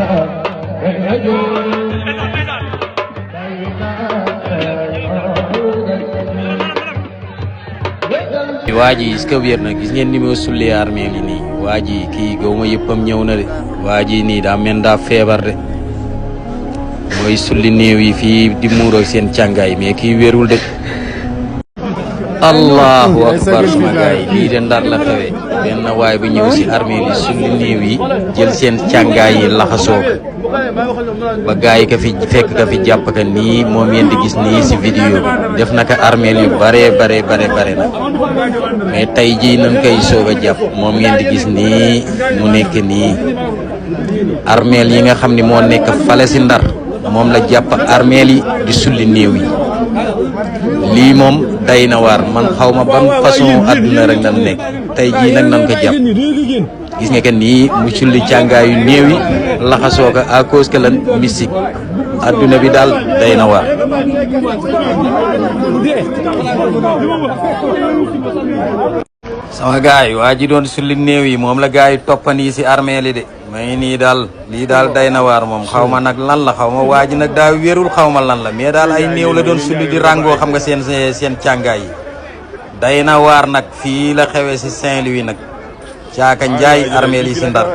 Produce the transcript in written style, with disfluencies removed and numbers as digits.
waa ji est-ce que wér na gis ngeen ni ma sullee armeel yi nii waa ji kii gaw ma yëppam ñëw na de waa ji nii daa mel daa feebar de mooy sulli néew yi fii di muuroo seen càngaay mais kii wérul de allahu akbar suma gaay lii de Ndar la xewee benn waay bu ñëw si armeel yi sulli néew yi jël seen càngaay yi laxasoo ba gaay ka fi fekk ka fi jàpp ka nii moom ngeen di gis nii si vidéo bi def na ko armeel yu bare na mais tey jii nañ koy soog a jàpp moom ngeen di gis nii mu nekk nii armeel yi nga xam ni moo nekk fale si Ndar moom la jàpp armeel yi di sulli néew yi lii moom day na waar man xaw ma ban façon àdduna rek nan nekk tey jii nag nan ko jàpp gis nga que nii mu sulli càngaayu néew yi laxasoo ko à cause que lan mystique àdduna bi daal day na waar. sama gaay waa ji doon sulli néew yi moom la gaay yi toppanii si armeel yi de may nii daal lii daal day na waar moom xaw ma nag lan la xaw ma waa ji nag daa wérul xaw ma lan la mais daal ay néew la doon sulli di ràngoo xam nga seen càngaay yi day na waar nag fii la xewee si Saint-Louis nag caaka njaay armeel yi si Ndar